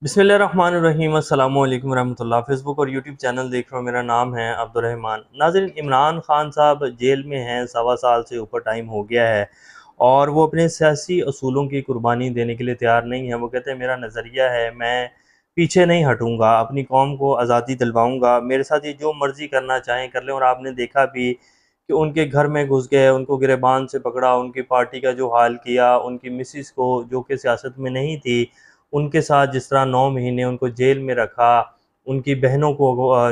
बिस्मिल्लाहिर्रहमानिर्रहीम अस्सलामु अलैकुम रहमतुल्लाह। फ़ेसबुक और यूट्यूब चैनल देख रहे हो, मेरा नाम है अब्दुर्रहमान। नाज़रीन, इमरान खान साहब जेल में हैं, सवा साल से ऊपर टाइम हो गया है और वो अपने सियासी असूलों की कुर्बानी देने के लिए तैयार नहीं है। वो कहते हैं मेरा नज़रिया है, मैं पीछे नहीं हटूँगा, अपनी कौम को आज़ादी दिलवाऊँगा, मेरे साथ ये जो मर्ज़ी करना चाहें कर लें। और आपने देखा भी कि उनके घर में घुस गए, उनको गिरेबान से पकड़ा, उनकी पार्टी का जो हाल किया, उनकी मिसेस को जो कि सियासत में नहीं थी उनके साथ जिस तरह 9 महीने उनको जेल में रखा, उनकी बहनों को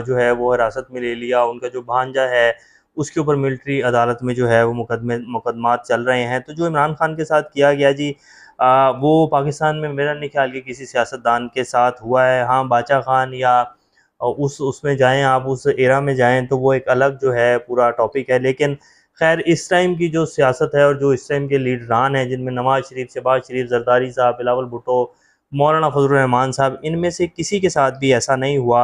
जो है वो हिरासत में ले लिया, उनका जो भांजा है उसके ऊपर मिलिट्री अदालत में जो है वो मुकदमात चल रहे हैं। तो जो इमरान खान के साथ किया गया जी, वो पाकिस्तान में मेरा नहीं ख्याल कि किसी सियासतदान के साथ हुआ है। हाँ, बादशाह खान या उस उसमें जाएँ आप, उस एरा में जाएँ तो वो एक अलग जो है पूरा टॉपिक है। लेकिन ख़ैर इस टाइम की जो सियासत है और जो इस टाइम के लीडरान हैं, जिनमें नवाज़ शरीफ, शहबाज शरीफ, ज़रदारी साहब, बिलावल भुट्टो, मौलाना फजल रहमान साहब, इनमें से किसी के साथ भी ऐसा नहीं हुआ,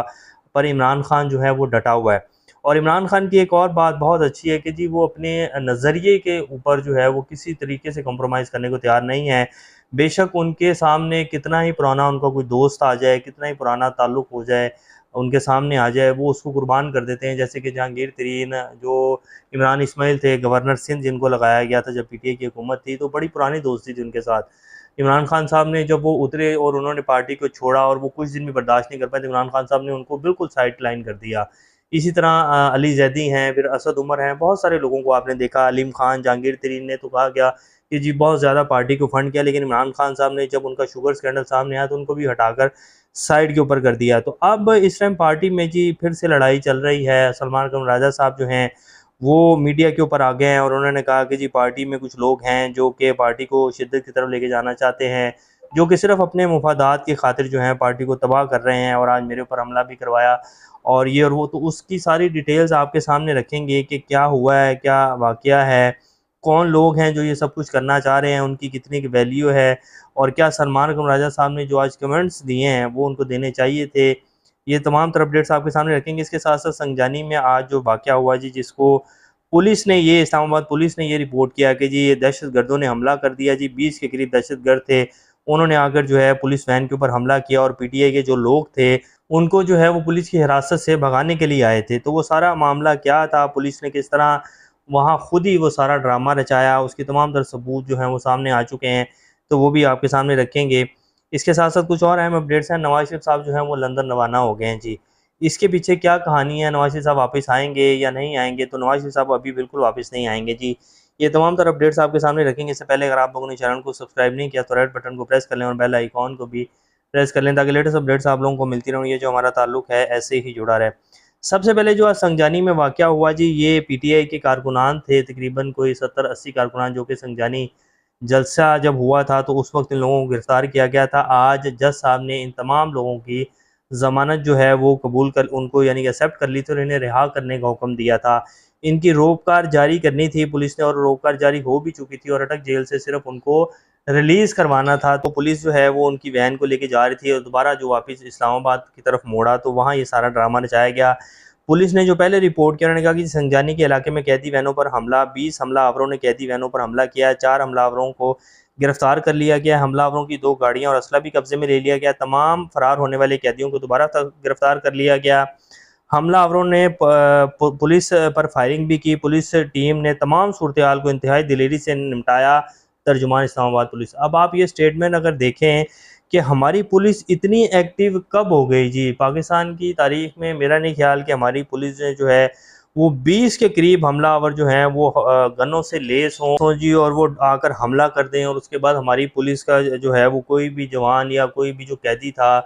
पर इमरान खान जो है वो डटा हुआ है। और इमरान खान की एक और बात बहुत अच्छी है कि जी वो अपने नज़रिए के ऊपर जो है वो किसी तरीके से कॉम्प्रोमाइज़ करने को तैयार नहीं है। बेशक उनके सामने कितना ही पुराना उनका कोई दोस्त आ जाए, कितना ही पुराना ताल्लुक़ हो जाए, उनके सामने आ जाए, वो उसको कुर्बान कर देते हैं। जैसे कि जहांगीर तरीन, जो इमरान इस्माइल थे गवर्नर सिंध, जिनको लगाया गया था जब पीटीआई की हुकूमत थी, तो बड़ी पुरानी दोस्ती थी उनके साथ। इमरान खान साहब ने जब वो उतरे और उन्होंने पार्टी को छोड़ा और वो कुछ दिन भी बर्दाश्त नहीं कर पाए, तो इमरान खान साहब ने उनको बिल्कुल साइड लाइन कर दिया। इसी तरह अली जैदी हैं, फिर असद उमर हैं, बहुत सारे लोगों को आपने देखा, अलीम खान, जहांगीर तरीन ने तो कहा गया कि जी बहुत ज़्यादा पार्टी को फंड किया, लेकिन इमरान खान साहब ने जब उनका शुगर स्कैंडल सामने आया तो उनको भी हटाकर साइड के ऊपर कर दिया। तो अब इस टाइम पार्टी में जी फिर से लड़ाई चल रही है। सलमान कमर राजा साहब जो हैं वो मीडिया के ऊपर आ गए हैं और उन्होंने कहा कि जी पार्टी में कुछ लोग हैं जो कि पार्टी को शिद्दत की तरफ लेके जाना चाहते हैं, जो कि सिर्फ अपने मुफादात की खातिर जो है पार्टी को तबाह कर रहे हैं, और आज मेरे ऊपर हमला भी करवाया और ये और वो। तो उसकी सारी डिटेल्स आपके सामने रखेंगे कि क्या हुआ है, क्या वाकया है, कौन लोग हैं जो ये सब कुछ करना चाह रहे हैं, उनकी कितनी की वैल्यू है, और क्या सलमान कमर राजा साहब ने जो आज कमेंट्स दिए हैं वो उनको देने चाहिए थे। ये तमाम तर अपडेट्स आपके सामने रखेंगे। इसके साथ साथ संगजानी में आज जो वाकया हुआ जी, जिसको पुलिस ने ये इस्लामाबाद पुलिस ने ये रिपोर्ट किया कि जी ये दहशतगर्दों ने हमला कर दिया जी, 20 के करीब दहशतगर्द थे। उन्होंने आकर जो है पुलिस वैन के ऊपर हमला किया और पीटीआई के जो लोग थे उनको जो है वो पुलिस की हिरासत से भगाने के लिए आए थे। तो वो सारा मामला क्या था, पुलिस ने किस तरह वहाँ खुद ही वो सारा ड्रामा रचाया, उसके तमाम तर सबूत जो हैं वो सामने आ चुके हैं, तो वो भी आपके सामने रखेंगे। इसके साथ साथ कुछ और अहम अपडेट्स हैं। नवाज शरीफ साहब जो हैं वो लंदन रवाना हो गए हैं जी। इसके पीछे क्या कहानी है, नवाज शरीफ साहब वापस आएँगे या नहीं आएँगे? तो नवाज शरीफ साहब अभी बिल्कुल वापस नहीं आएँगे जी। ये तमाम तर अपडेट्स आपके सामने रखेंगे। इससे पहले अगर आप लोगों ने चैनल को सब्सक्राइब नहीं किया तो रेड बटन को प्रेस कर लें और बेल आइकॉन को भी प्रेस कर लें, ताकि लेटेस्ट अपडेट्स आप लोगों को मिलती रहें। ये जो हमारा ताल्लुक है ऐसे ही जुड़ा रहे। सबसे पहले जो आज संगजानी में वाकया हुआ जी, ये पीटीआई के कारकुनान थे, तकरीबन कोई 70-80 कारकुनान, जो कि संगजानी जलसा जब हुआ था तो उस वक्त इन लोगों को गिरफ्तार किया गया था। आज जज साहब ने इन तमाम लोगों की ज़मानत जो है वो कबूल कर, उनको यानी कि एक्सेप्ट कर ली थी और इन्हें रिहा करने का हुक्म दिया था। इनकी रोककार जारी करनी थी पुलिस ने, और रोककार जारी हो भी चुकी थी और अटक जेल से सिर्फ उनको रिलीज़ करवाना था। तो पुलिस जो है वो उनकी वैन को लेके जा रही थी और दोबारा जो वापस इस्लामाबाद की तरफ मोड़ा तो वहाँ ये सारा ड्रामा रचाया गया। पुलिस ने जो पहले रिपोर्ट किया, उन्होंने कहा कि संगजानी के इलाके में कैदी वैनों पर हमला, 20 हमलावरों ने कैदी वैनों पर हमला किया है, 4 हमलावरों को गिरफ्तार कर लिया गया, हमलावरों की 2 गाड़ियां और असला भी कब्जे में ले लिया गया। तमाम फरार होने वाले कैदियों को दोबारा गिरफ्तार कर लिया गया। हमलावरों ने पुलिस पर फायरिंग भी की। पुलिस टीम ने तमाम सूरत हाल को इंतहाई दिलेरी से निपटाया। तर्जुमान इस्लामाबाद पुलिस। अब आप ये स्टेटमेंट अगर देखें कि हमारी पुलिस इतनी एक्टिव कब हो गई जी, पाकिस्तान की तारीख में मेरा नहीं ख्याल कि हमारी पुलिस ने जो है वो 20 के करीब हमलावर जो हैं वो गनों से लेस हों जी, और वो आकर हमला कर दें, और उसके बाद हमारी पुलिस का जो है वो कोई भी जवान या कोई भी जो कैदी था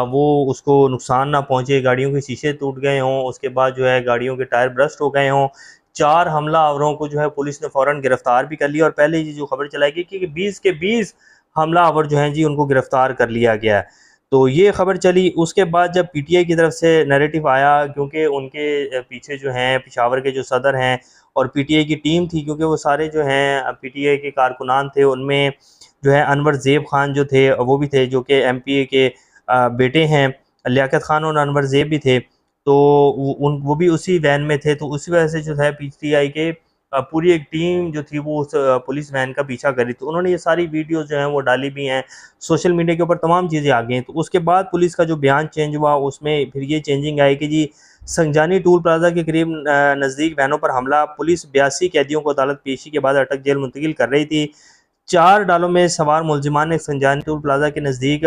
वो उसको नुकसान ना पहुंचे, गाड़ियों के शीशे टूट गए हों, उसके बाद जो है गाड़ियों के टायर ब्रस्ट हो गए हों। 4 हमलावरों को जो है पुलिस ने फ़ौरन गिरफ्तार भी कर लिया, और पहले ये जो खबर चलाई गई कि 20 के 20 हमलावर जो हैं जी उनको गिरफ्तार कर लिया गया है। तो ये खबर चली। उसके बाद जब पीटीआई की तरफ से नैरेटिव आया, क्योंकि उनके पीछे जो हैं पेशावर के जो सदर हैं और पीटीआई की टीम थी, क्योंकि वो सारे जो हैं पीटीआई के कारकुनान थे, उनमें जो है अनवर ज़ेब खान जो थे वो भी थे, जो कि एमपीए के बेटे हैं। लियाकत खान और अनवर ज़ेब भी थे, तो वो भी उसी वैन में थे। तो उसी वजह से जो है पीटीआई के पूरी एक टीम जो थी वो उस पुलिस वैन का पीछा कर रही थी। उन्होंने ये सारी वीडियोज़ जो हैं वो डाली भी हैं, सोशल मीडिया के ऊपर तमाम चीज़ें आ गई हैं। तो उसके बाद पुलिस का जो बयान चेंज हुआ उसमें फिर ये चेंजिंग आई कि जी संजानी टूल प्लाज़ा के करीब नज़दीक वैनों पर हमला, पुलिस 82 कैदियों को अदालत पेशी के बाद अटक जेल मुंतकिल कर रही थी। 4 डालों में सवार मुलजिमान ने संजानी टोल प्लाजा के नज़दीक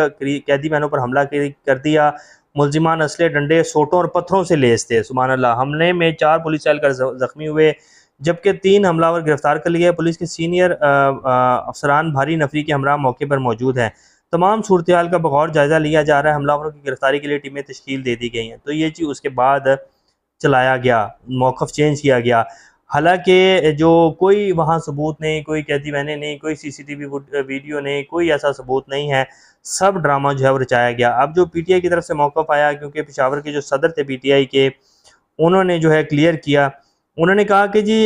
कैदी वैनों पर हमला कर दिया। मुलजिमान असले, डंडे, सोटों और पत्थरों से लैस थे। सुभान अल्लाह। हमले में 4 पुलिस एहलकार ज़ख्मी हुए, जबकि 3 हमलावर गिरफ्तार कर लिए गए। पुलिस के सीनियर अफसरान भारी नफरी के हमरा मौके पर मौजूद हैं। तमाम सूरत-ए-हाल का बगौर जायज़ा लिया जा रहा है। हमलावरों की गिरफ्तारी के लिए टीमें तश्कील दे दी गई हैं। तो ये चीज़ उसके बाद चलाया गया, मौक़िफ़ चेंज किया गया। हालाँकि जो कोई वहाँ सबूत नहीं, कोई कैदी मैंने नहीं, कोई सीसीटीवी वीडियो नहीं, कोई ऐसा सबूत नहीं है, सब ड्रामा जो है वो रचाया गया। अब जो पीटीआई की तरफ से मौक़िफ़ आया, क्योंकि पेशावर के जो सदर थे पीटीआई के, उन्होंने जो है क्लियर किया। उन्होंने कहा कि जी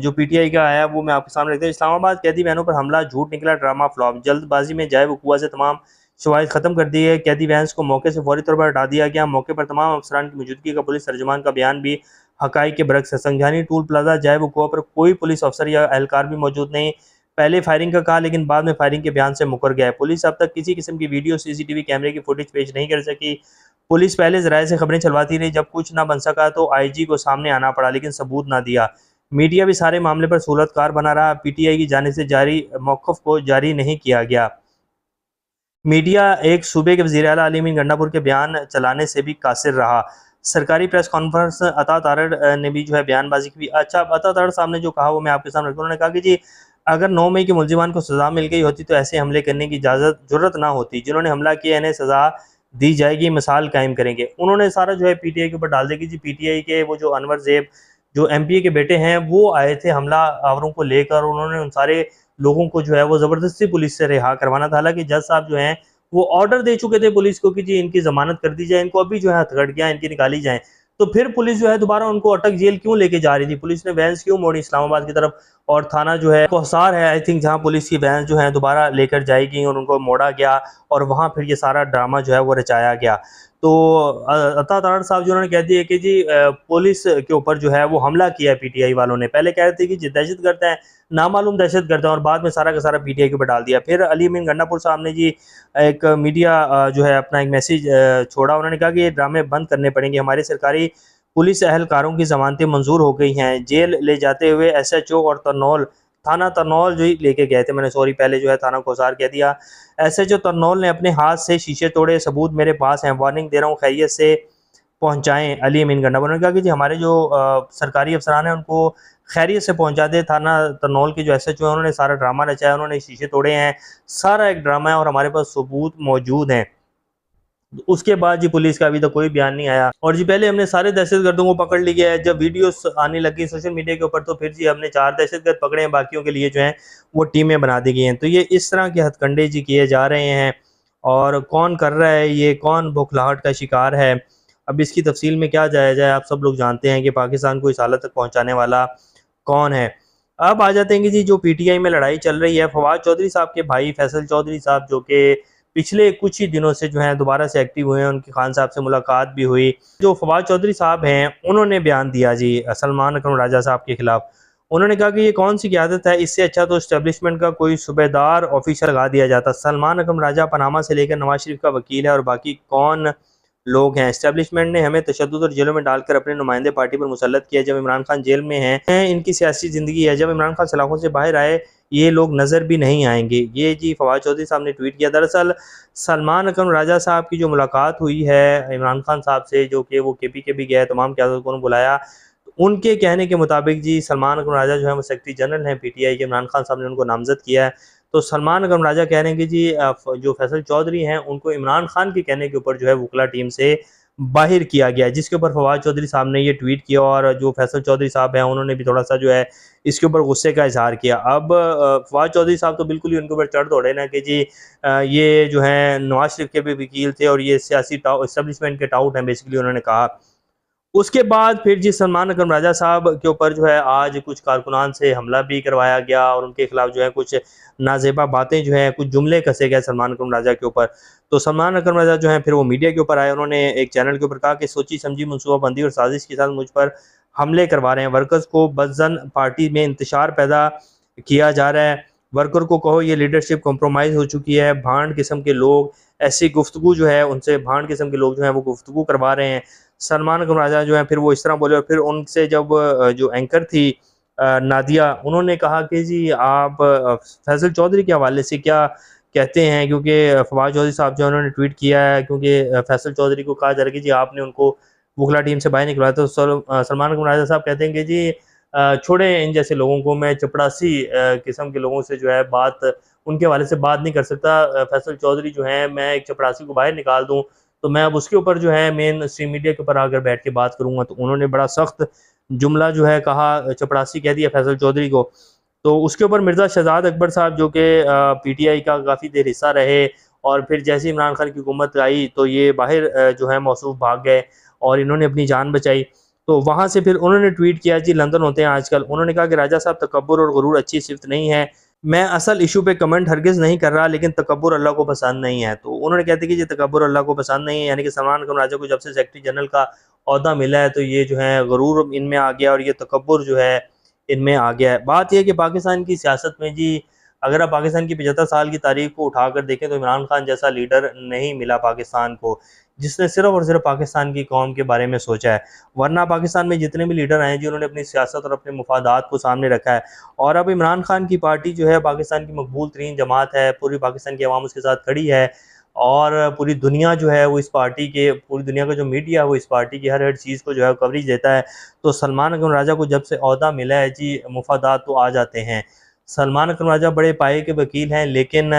जो पीटीआई का आया वो मैं आपके सामने रखता हूँ। इस्लामाबाद कैदी वैनों पर हमला झूठ निकला, ड्रामा फ्लॉप। जल्दबाजी में जाए वक़ुआ से तमाम शवाहिद ख़त्म कर दिए। कैदी वैन्स को मौके से फौरी तौर पर हटा दिया गया। मौके पर तमाम अफसरान की मौजूदगी का पुलिस तर्जुमान का बयान भी हक़ाइक़ के बरअक्स है। संजानी टूल प्लाजा जाए वक़ुआ पर कोई पुलिस अफसर या एहलकार भी मौजूद नहीं। पहले फायरिंग का कहा, लेकिन बाद में फायरिंग के बयान से मुकर गया है। पुलिस अब तक किसी किस्म की वीडियो, सीसीटीवी कैमरे की फुटेज पेश नहीं कर सकी। पुलिस पहले ज़राए से खबरें चलवाती रही, जब कुछ ना बन सका तो आईजी को सामने आना पड़ा, लेकिन सबूत ना दिया। मीडिया भी सारे मामले पर सूरतकार बना रहा। पीटीआई की जानिब से जारी मौक़िफ़ को जारी नहीं किया गया। मीडिया एक सूबे के वज़ीर आला अली अमीन गंडापुर के बयान चलाने से भी कासिर रहा। सरकारी प्रेस कॉन्फ्रेंस अता तारड़ ने भी जो है बयानबाजी की। अच्छा, अता तारड़ साहब ने जो कहा वो मैं आपके सामने रखता हूँ। उन्होंने कहा कि जी अगर 9 मई के मुलजिमान को सज़ा मिल गई होती तो ऐसे हमले करने की ज़रूरत ना होती। जिन्होंने हमला किया इन्हें सज़ा दी जाएगी, मिसाल कायम करेंगे। उन्होंने सारा जो है पीटीआई के ऊपर डाल दिया कि जी पीटीआई के वो जो अनवर ज़ेब जो एमपीए के बेटे हैं वो आए थे हमलावरों को लेकर। उन्होंने उन सारे लोगों को जो है वो ज़बरदस्ती पुलिस से रिहा करवाना था। हालाँकि जज साहब जो हैं वो ऑर्डर दे चुके थे पुलिस को कि जी इनकी ज़मानत कर दी जाए, इनको अभी जो है हथकड़ियाँ इनकी निकाली जाएँ। तो फिर पुलिस जो है दोबारा उनको अटक जेल क्यों लेके जा रही थी? पुलिस ने वैन्स क्यों मोड़ी इस्लामाबाद की तरफ? और थाना जो है कोहसार है आई थिंक, जहाँ पुलिस की वैन जो है दोबारा लेकर जाएगी और उनको मोड़ा गया और वहाँ फिर ये सारा ड्रामा जो है वो रचाया गया। तो अता तारड़ साहब जो उन्होंने कह दिया कि जी पुलिस के ऊपर जो है वो हमला किया है पीटीआई वालों ने। पहले कह रहे थे कि जी दहशतगर्द हैं, नामालूम दहशतगर्द हैं, और बाद में सारा का सारा पीटीआई के ऊपर डाल दिया। फिर अली अमीन गंडापुर साहब ने जी एक मीडिया जो है अपना एक मैसेज छोड़ा। उन्होंने कहा कि ये ड्रामे बंद करने पड़ेंगे। हमारे सरकारी पुलिस एहलकारों की ज़मानतें मंजूर हो गई हैं। जेल ले जाते हुए एसएचओ और तरनौल, थाना तरनौल जो ही लेके गए थे, मैंने सॉरी पहले जो है थाना कोसार कह दिया। एसएचओ तरनौल ने अपने हाथ से शीशे तोड़े, सबूत मेरे पास हैं, वार्निंग दे रहा हूँ, खैरियत से पहुँचाएँ। अली अमीन गंडापुर ने कहा कि जी हमारे जो सरकारी अफसरान हैं उनको खैरियत से पहुँचा दें। थाना तरनौल के जो एसएचओ हैं उन्होंने सारा ड्रामा रचाया, उन्होंने शीशे तोड़े हैं, सारा एक ड्रामा है और हमारे पास सबूत मौजूद हैं। उसके बाद जी पुलिस का अभी तक कोई बयान नहीं आया। और जी पहले हमने सारे दहशतगर्दों को पकड़ लिया है, जब वीडियोस आने लगी सोशल मीडिया के ऊपर तो फिर जी हमने 4 दहशतगर्द पकड़े हैं, बाकियों के लिए जो हैं वो टीमें बना दी गई हैं। तो ये इस तरह के हथकंडे जी किए जा रहे हैं, और कौन कर रहा है ये, कौन बौखलाहट का शिकार है, अब इसकी तफसील में क्या जाया जाए। आप सब लोग जानते हैं कि पाकिस्तान को इस हालत तक पहुँचाने वाला कौन है। अब आ जाते हैं कि जी जो पीटीआई में लड़ाई चल रही है, फवाद चौधरी साहब के भाई फैसल चौधरी साहब जो कि पिछले कुछ ही दिनों से जो हैं दोबारा से एक्टिव हुए हैं, उनकी खान साहब से मुलाकात भी हुई। जो फवाद चौधरी साहब हैं उन्होंने बयान दिया जी सलमान अकरम राजा साहब के खिलाफ। उन्होंने कहा कि ये कौन सी क़यादत है, इससे अच्छा तो इस्टेब्लिशमेंट का कोई सूबेदार ऑफिसर लगा दिया जाता। सलमान अकरम राजा पनामा से लेकर नवाज शरीफ का वकील है, और बाकी कौन लोग हैं। इस्टेब्लिशमेंट ने हमें तशद्दुद और जेलों में डालकर अपने नुमाइंदे पार्टी पर मुसल्लत किया। जब इमरान खान जेल में हैं इनकी सियासी ज़िंदगी है, जब इमरान खान सलाखों से बाहर आए ये लोग नज़र भी नहीं आएंगे। ये जी फवाद चौधरी साहब ने ट्वीट किया। दरअसल सलमान अकरम राजा साहब की जो मुलाकात हुई है इमरान खान साहब से, जो कि वो केपी के भी गए, तमाम क़यादत को बुलाया, उनके कहने के मुताबिक जी सलमान अकरम राजा जो है वो सेक्रेटरी जनरल हैं पीटीआई के, इमरान खान साहब ने उनको नामज़द किया है। तो सलमान अकरम राजा कह रहे हैं कि जी जो फैसल चौधरी हैं उनको इमरान खान के कहने के ऊपर जो है वकला टीम से बाहिर किया गया, जिसके ऊपर फवाद चौधरी साहब ने ये ट्वीट किया, और जो फैसल चौधरी साहब हैं उन्होंने भी थोड़ा सा जो है इसके ऊपर गुस्से का इजहार किया। अब फवाद चौधरी साहब तो बिल्कुल ही उनके ऊपर चढ़ दौड़े ना कि जी ये जो है नवाज शरीफ के भी वकील थे और ये सियासी इस्टेब्लिशमेंट के टाउट हैं, बेसिकली उन्होंने कहा। उसके बाद फिर जी सलमान अकरम राजा साहब के ऊपर जो है आज कुछ कारकुनान से हमला भी करवाया गया, और उनके खिलाफ जो है कुछ नाजेबा बातें जो है कुछ जुमले कसे गए सलमान अकरम राजा के ऊपर। तो सलमान अकरम राजा जो है फिर वो मीडिया के ऊपर आए, उन्होंने एक चैनल के ऊपर कहा कि सोची समझी मनसूबाबंदी और साजिश के साथ मुझ पर हमले करवा रहे हैं, वर्कर्स को बज़न पार्टी में इंतशार पैदा किया जा रहा है। वर्कर को कहो ये लीडरशिप कॉम्प्रोमाइज़ हो चुकी है, भांड किस्म के लोग ऐसी गुफ्तगू जो है उनसे भांड किस्म के लोग जो हैं वो गुफ्तगू करवा रहे हैं। सलमान अकबर राजा जो है फिर वो इस तरह बोले और फिर उनसे जब जो एंकर थी नादिया, उन्होंने कहा कि जी आप फैसल चौधरी के हवाले से क्या कहते हैं, क्योंकि फवाद चौधरी साहब जो उन्होंने ट्वीट किया है, क्योंकि फैसल चौधरी को कहा जा रहा है कि जी आपने उनको वुकला टीम से बाहर निकलवाया। तो सलमान अकबर राजा साहब कहते हैं कि जी छोड़े इन जैसे लोगों को, मैं चपड़ासी किस्म के लोगों से जो है बात उनके हवाले से बात नहीं कर सकता। फैसल चौधरी जो है मैं एक चपड़ासी को बाहर निकाल दूँ तो मैं अब उसके ऊपर जो है मेन स्ट्रीम मीडिया के ऊपर आकर बैठ के बात करूँगा। तो उन्होंने बड़ा सख्त जुमला जो है कहा, चपड़ासी कह दिया फैसल चौधरी को। तो उसके ऊपर मिर्ज़ा शहजाद अकबर साहब जो कि पीटीआई का काफ़ी देर हिस्सा रहे और फिर जैसे इमरान खान की हुकूमत आई तो ये बाहर जो है मौसूफ भाग गए और इन्होंने अपनी जान बचाई। तो वहाँ से फिर उन्होंने ट्वीट किया, जी लंदन होते हैं आजकल। उन्होंने कहा कि राजा साहब तकब्बुर और गुरूर अच्छी सिफ़त नहीं है। मैं असल इशू पे कमेंट हरगिज़ नहीं कर रहा, लेकिन तकब्बुर अल्लाह को पसंद नहीं है। तो उन्होंने कहते कि ये तकब्बुर अल्लाह को पसंद नहीं है, यानी कि सलमान अकबर राजा को जब से सेक्रेटरी जनरल का ओहदा मिला है तो ये जो है गुरूर इनमें आ गया और ये तकब्बुर जो है इनमें आ गया है। बात यह है कि पाकिस्तान की सियासत में जी अगर आप पाकिस्तान की 75 साल की तारीख को उठाकर देखें तो इमरान खान जैसा लीडर नहीं मिला पाकिस्तान को, जिसने सिर्फ़ और सिर्फ पाकिस्तान की कौम के बारे में सोचा है। वरना पाकिस्तान में जितने भी लीडर आए हैं जी उन्होंने अपनी सियासत और अपने मुफादात को सामने रखा है। और अब इमरान खान की पार्टी जो है पाकिस्तान की मकबूल तरीन जमात है, पूरी पाकिस्तान की अवाम उसके साथ खड़ी है और पूरी दुनिया जो है वो इस पार्टी के, पूरी दुनिया का जो मीडिया है वो इस पार्टी की हर चीज़ को जो है कवरेज देता है। तो सलमान अकबर राजा को जब से ओहदा मिला है जी मुफादात तो आ जाते हैं। सलमान अकबर राजा बड़े पाए के वकील हैं, लेकिन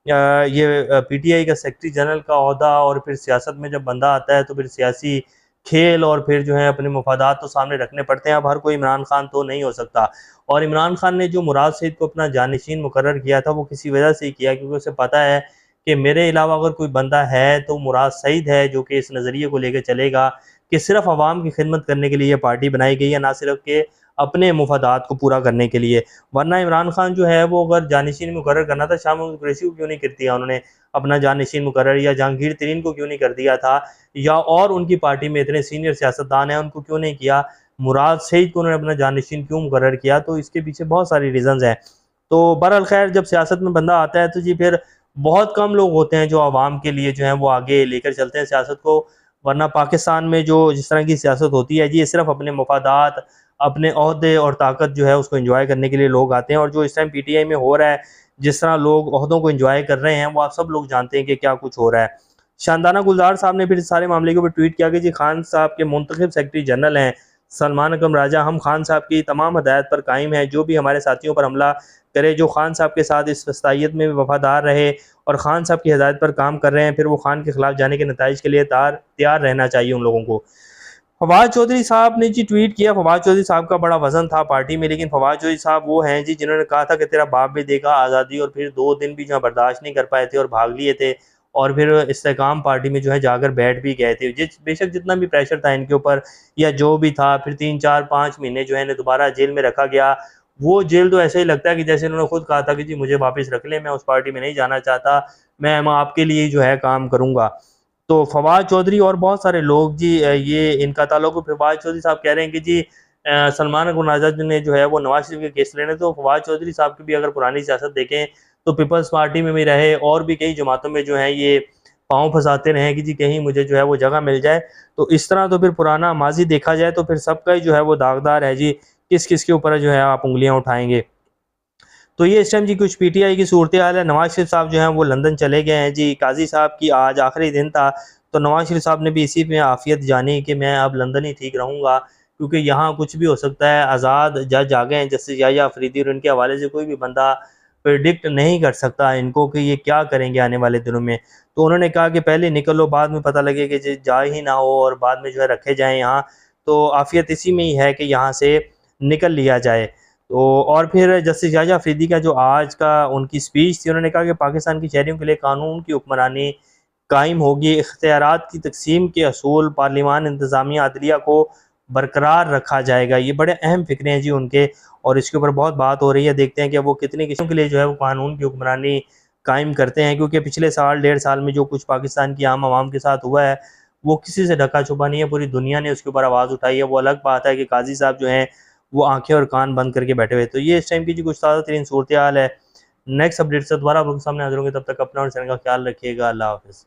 ये पीटीआई का सेक्रेटरी जनरल का ओहदा और फिर सियासत में जब बंदा आता है तो फिर सियासी खेल और फिर जो है अपने मुफादात तो सामने रखने पड़ते हैं। अब हर कोई इमरान खान तो नहीं हो सकता। और इमरान खान ने जो मुराद सईद को अपना जानशीन मुकर्रर किया था वो किसी वजह से ही किया, क्योंकि उसे पता है कि मेरे अलावा अगर कोई बंदा है तो मुराद सईद है, जो कि इस नज़रिए को लेकर चलेगा कि सिर्फ अवाम की खिदमत करने के लिए ये पार्टी बनाई गई है, ना सिर्फ के अपने मुफादात को पूरा करने के लिए। वरना इमरान खान जो है वो अगर जानशीन मुकर्रर करना था, शाह महमूद कुरैशी को क्यों नहीं कर दिया उन्होंने अपना जानशीन मुकर्रर, या जहांगीर तरीन को क्यों नहीं कर दिया था, या और उनकी पार्टी में इतने सीनियर सियासतदान हैं उनको क्यों नहीं किया, मुराद सईद को उन्होंने अपना जानशीन क्यों मुकर्रर किया। तो इसके पीछे बहुत सारी रीज़न्स हैं। तो बहरहाल खैर जब सियासत में बंदा आता है तो जी फिर बहुत कम लोग होते हैं जो आवाम के लिए जो है वो आगे लेकर चलते हैं सियासत को। वरना पाकिस्तान में जो जिस तरह की सियासत होती है जी, ये सिर्फ अपने मफादात, अपने ओहदे और ताकत जो है उसको एंजॉय करने के लिए लोग आते हैं। और जो इस टाइम पीटीआई में हो रहा है, जिस तरह लोग ओहदों को एंजॉय कर रहे हैं, वो आप सब लोग जानते हैं कि क्या कुछ हो रहा है। शानदाना गुलजार साहब ने फिर इस सारे मामले के ऊपर ट्वीट किया कि जी खान साहब के मुंतखब सेक्रेटरी जनरल हैं सलमान अकबर राजा, हम खान साहब की तमाम हदायत पर कायम हैं। जो भी हमारे साथियों पर हमला करे, जो खान साहब के साथ इस वस्तायत में वफादार रहे और खान साहब की हदायत पर काम कर रहे हैं, फिर वो खान के खिलाफ जाने के नताइज के लिए तैयार रहना चाहिए उन लोगों को। फवाद चौधरी साहब ने जी ट्वीट किया। फवाद चौधरी साहब का बड़ा वजन था पार्टी में, लेकिन फवाद चौधरी साहब वो हैं जी जिन्होंने कहा था कि तेरा बाप भी देगा आज़ादी, और फिर 2 दिन भी जहाँ बर्दाश्त नहीं कर पाए थे और भाग लिए थे और फिर इस्तेकाम पार्टी में जो है जाकर बैठ भी गए थे। बेशक जितना भी प्रेशर था इनके ऊपर या जो भी था, फिर 3, 4, 5 महीने जो है इन्हें दोबारा जेल में रखा गया। वो जेल तो ऐसे ही लगता है कि जैसे इन्होंने खुद कहा था कि जी मुझे वापस रख लें, मैं उस पार्टी में नहीं जाना चाहता, मैं आपके लिए जो है काम करूँगा। तो फवाद चौधरी और बहुत सारे लोग जी ये इनका ताल्लुक, फवाद चौधरी साहब कह रहे हैं कि जी सलमान अकबर राजा ने जो है वो नवाज शरीफ के केस लेने। तो फवाद चौधरी साहब की भी अगर पुरानी सियासत देखें तो पीपल्स पार्टी में भी रहे और भी कई जमातों में जो है ये पाँव फंसाते रहे कि जी कहीं मुझे जो है वो जगह मिल जाए। तो इस तरह तो फिर पुराना माजी देखा जाए तो फिर सबका ही जो है वो दागदार है जी, किस किस के ऊपर जो है आप उंगलियां उठाएंगे। तो ये इस टाइम जी कुछ पीटीआई की सूरत हाल है। नवाज शरीफ साहब जो हैं वो लंदन चले गए हैं जी। काजी साहब की आज आखिरी दिन था, तो नवाज शरीफ साहब ने भी इसी में आफियत जानी कि मैं अब लंदन ही ठीक रहूँगा, क्योंकि यहाँ कुछ भी हो सकता है। आज़ाद जज आ गए हैं जस्टिस याहिया अफरीदी, और इनके हवाले से कोई भी बंदा प्रिडिक्ट नहीं कर सकता इनको कि ये क्या करेंगे आने वाले दिनों में। तो उन्होंने कहा कि पहले निकलो, बाद में पता लगे कि जा ही ना हो और बाद में जो है रखे जाएँ यहाँ। तो आफियत इसी में ही है कि यहाँ से निकल लिया जाए। तो और फिर जस्टिस याहिया अफरीदी का जो आज का उनकी स्पीच थी, उन्होंने कहा कि पाकिस्तान की शहरियों के लिए कानून की हुक्मरानी कायम होगी, इख्तियारात की तकसीम के असूल, पार्लिमान, इंतज़ामिया, अदलिया को बरकरार रखा जाएगा। ये बड़े अहम फ़िक्रे हैं जी उनके, और इसके ऊपर बहुत बात हो रही है। देखते हैं कि वो कितनी किस्मों के लिए जो है वो कानून की हुक्मरानी कायम करते हैं, क्योंकि पिछले साल 1.5 साल में जो कुछ पाकिस्तान की आम आवाम के साथ हुआ है वो किसी से ढका छुपा नहीं है, पूरी दुनिया ने उसके ऊपर आवाज़ उठाई है। वो अलग बात है कि काज़ी साहब जो हैं वो आँखें और कान बंद करके बैठे हुए हैं। तो ये इस टाइम की जो कुछ ताज़ा तरीन सूरत हाल है। नेक्स्ट अपडेट से दोबारा आप लोगों के सामने हाज़िर होंगे, तब तक अपना और चैनल का ख्याल रखिएगा। अल्लाह हाफ़िज़।